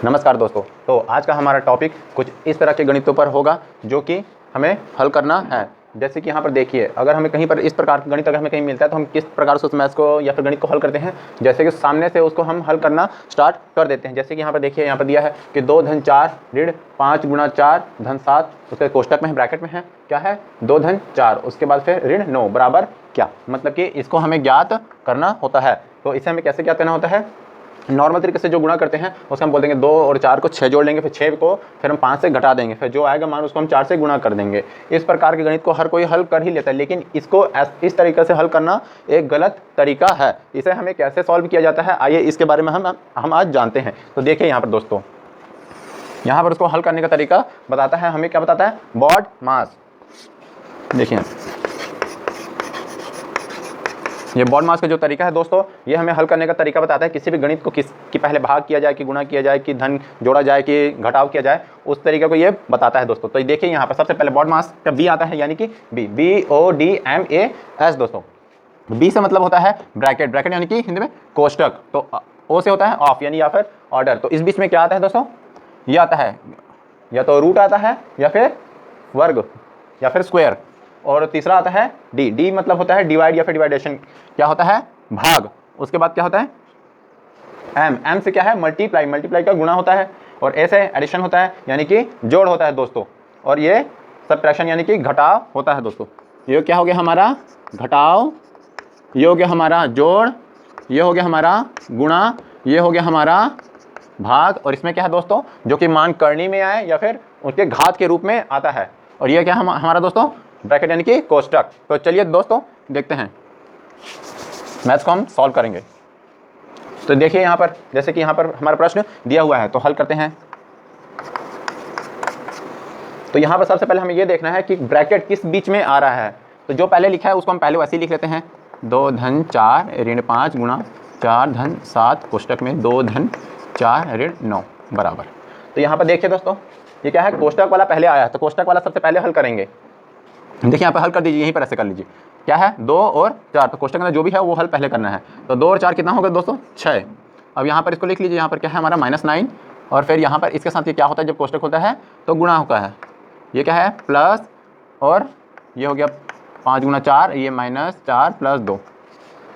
नमस्कार दोस्तों। तो आज का हमारा टॉपिक कुछ इस तरह के गणितों पर होगा जो कि हमें हल करना है। जैसे कि यहाँ पर देखिए, अगर हमें कहीं पर इस प्रकार का गणित अगर हमें कहीं मिलता है तो हम किस प्रकार से उस मैथ्स को या फिर गणित को हल करते हैं। जैसे कि सामने से उसको हम हल करना स्टार्ट कर देते हैं। जैसे कि यहाँ पर देखिए, यहाँ पर दिया है कि 2 धन 4 ऋण 5 गुणा 4 धन 7, उसके कोष्टक में है, ब्रैकेट में है, क्या है 2 धन 4, उसके बाद फिर ऋण 9 बराबर क्या। मतलब कि इसको हमें ज्ञात करना होता है। तो इसे हमें कैसे ज्ञात करना होता है, नॉर्मल तरीके से जो गुणा करते हैं उसको हम बोल देंगे 2 और 4 को 6 जोड़ लेंगे, फिर 6 को फिर हम 5 से घटा देंगे, फिर जो आएगा मान उसको हम 4 से गुणा कर देंगे। इस प्रकार के गणित को हर कोई हल कर ही लेता है, लेकिन इसको इस तरीके से हल करना एक गलत तरीका है। इसे हमें कैसे सॉल्व किया जाता है, आइए इसके बारे में हम आज जानते हैं। तो देखिए यहाँ पर दोस्तों, यहाँ पर उसको हल करने का तरीका बताता है, हमें क्या बताता है, बॉड मास। देखिए ये बॉड मास का जो तरीका है दोस्तों, ये हमें हल करने का तरीका बताता है। किसी भी गणित को कि पहले भाग किया जाए, कि गुणा किया जाए, कि धन जोड़ा जाए, कि घटाव किया जाए, उस तरीके को ये बताता है दोस्तों। तो देखिए यहाँ पर सबसे पहले बॉड मास का बी आता है, यानी कि BODMAS दोस्तों। बी से मतलब होता है ब्रैकेट, ब्रैकेट यानी कि हिंदी में कोष्टक। तो ओ से होता है ऑफ यानी या फिर ऑर्डर। तो इस बीच में क्या आता है दोस्तों, ये आता है या तो रूट आता है या फिर वर्ग या फिर स्क्वायर। और तीसरा आता है डी, डी मतलब होता है डिवाइड या फिर डिवाइडेशन, क्या होता है भाग। उसके बाद क्या होता है एम, एम से क्या है मल्टीप्लाई, मल्टीप्लाई का गुणा होता है। और ए से एडिशन होता है यानी कि जोड़ होता है दोस्तों। और ये सबट्रैक्शन यानी कि घटाव होता है दोस्तों। ये क्या हो गया हमारा घटाव, ये हो गया हमारा जोड़, ये हो गया हमारा गुणा, ये हो गया हमारा भाग। और इसमें क्या है दोस्तों, जो कि मान करनी में आए या फिर उसके घात के रूप में आता है। और ये क्या हमारा दोस्तों ब्रैकेट यानी कि कोष्टक। तो चलिए दोस्तों देखते हैं, मैथ्स को हम सॉल्व करेंगे। तो देखिए यहाँ पर, जैसे कि यहाँ पर हमारा प्रश्न दिया हुआ है, तो हल करते हैं। तो यहाँ पर सबसे पहले हमें ये देखना है कि ब्रैकेट किस बीच में आ रहा है। तो जो पहले लिखा है उसको हम पहले वैसे ही लिख लेते हैं, 2 धन 4 ऋण 5 गुणा 4 धन 7 कोष्टक में 2 धन 4 ऋण 9 बराबर। तो यहाँ पर देखिए दोस्तों, ये क्या है कोष्टक वाला पहले आया है, तो कोष्टक वाला सबसे पहले हल करेंगे। देखिए यहाँ पर हल कर दीजिए, यहीं पर ऐसे कर लीजिए, क्या है 2 और 4, तो कोष्टक में जो भी है वो हल पहले करना है। तो 2 और 4 कितना होगा दोस्तों 6। अब यहाँ पर इसको लिख लीजिए, यहाँ पर क्या है हमारा -9। और फिर यहाँ पर इसके साथ ये क्या होता है, जब कोष्टक होता है तो गुणा होता है। ये क्या है प्लस, और ये हो गया 5 गुणा 4, ये -4 + 2।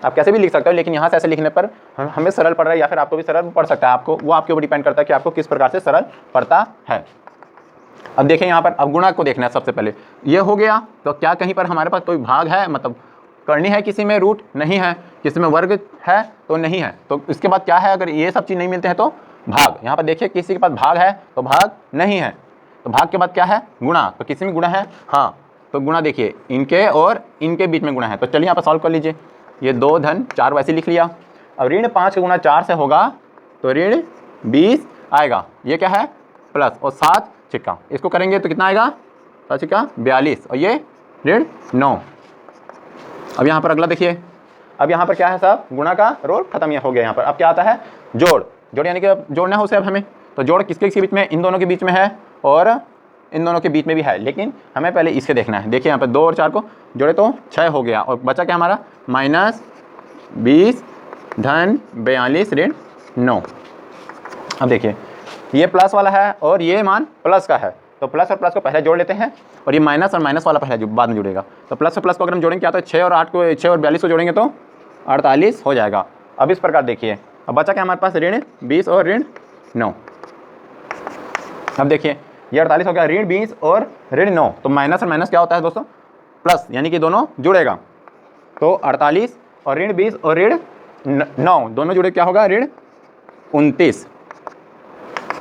आप कैसे भी लिख सकते हो, लेकिन यहाँ से ऐसे लिखने पर हमें सरल पड़ रहा है, या फिर आपको भी सरल पड़ सकता है। आपको वो आपके ऊपर डिपेंड करता है कि आपको किस प्रकार से सरल पड़ता है। अब देखिए यहाँ पर अब गुणा को देखना है सबसे पहले। ये हो गया, तो क्या कहीं पर हमारे पास कोई भाग है, मतलब करनी है, किसी में रूट नहीं है, किसी में वर्ग है तो नहीं है। तो इसके बाद क्या है, अगर ये सब चीज़ नहीं मिलते हैं तो भाग। यहाँ पर देखिए किसी के पास भाग है तो भाग नहीं है, तो भाग के बाद क्या है गुणा। तो किसी में गुणा है, हाँ, तो गुणा देखिए इनके और इनके बीच में गुणा है। तो चलिए यहाँ पर सॉल्व कर लीजिए। ये 2 धन 4 वैसे लिख लिया। अब ऋण 5 गुणा 4 से होगा तो ऋण 20 आएगा। ये क्या है प्लस, और 7 छिक्का, इसको करेंगे तो कितना आएगा 7 छिक्का 42, और ये ऋण 9। अब यहाँ पर अगला देखिए, अब यहाँ पर क्या है साहब, गुणा का रोल खत्म हो गया। यहाँ पर अब क्या आता है जोड़, जोड़ यानी कि जोड़ना है उसे अब हमें। तो जोड़ किसके बीच में, इन दोनों के बीच में है और इन दोनों के बीच में भी है, लेकिन हमें पहले इसके देखना है। देखिए यहाँ पर 2 और 4 को जोड़े तो 6 हो गया, और बचा क्या हमारा -20 धन 42 ऋण 9। अब देखिए ये प्लस वाला है और ये मान प्लस का है, तो प्लस और प्लस को पहले जोड़ लेते हैं, और ये माइनस और माइनस वाला पहले जो बाद में जुड़ेगा। तो प्लस और प्लस को अगर हम जोड़ेंगे क्या, तो 6 और 8 को, 6 और 42 को जोड़ेंगे तो 48 हो जाएगा। अब इस प्रकार देखिए, अब बचा क्या हमारे पास ऋण 20 और ऋण 9। अब देखिए ये 48 हो गया, ऋण 20 और ऋण 9, तो माइनस और माइनस क्या होता है दोस्तों प्लस, यानी कि दोनों जुड़ेगा। तो 48 और ऋण 20 और ऋण 9 दोनों जुड़े क्या होगा ऋण 29।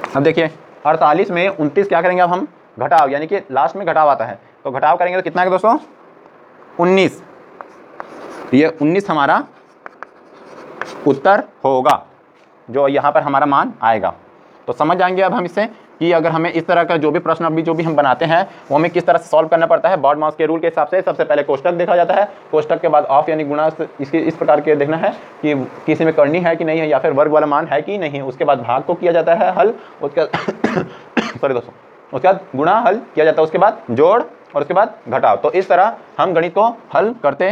अब देखिए 48 में 29 क्या करेंगे, अब हम घटाव, यानी कि लास्ट में घटाव आता है, तो घटाव करेंगे तो कितना है दोस्तों 19। ये 19 हमारा उत्तर होगा, जो यहाँ पर हमारा मान आएगा। तो समझ जाएंगे अब हम इससे कि अगर हमें इस तरह का जो भी प्रश्न अभी जो भी हम बनाते हैं वो हमें किस तरह से सॉल्व करना पड़ता है। बॉड मास के रूल के हिसाब से सबसे पहले कोष्टक देखा जाता है, कोष्टक के बाद ऑफ यानी गुणा, इसके इस प्रकार के देखना है कि किसी में करनी है कि नहीं है, या फिर वर्ग वाला मान है कि नहीं। उसके बाद भाग को किया जाता है हल, उसके सॉरी दोस्तों, उसके बाद गुणा हल किया जाता है, उसके बाद जोड़, और उसके बाद घटाव। तो इस तरह हम गणित को हल करते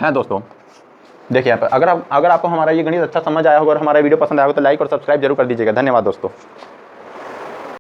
हैं दोस्तों। देखिए यहाँ पर अगर आपको हमारा ये गणित अच्छा समझ आया होगा और हमारा वीडियो पसंद आया होगा तो लाइक और सब्सक्राइब जरूर कर दीजिएगा। धन्यवाद दोस्तों।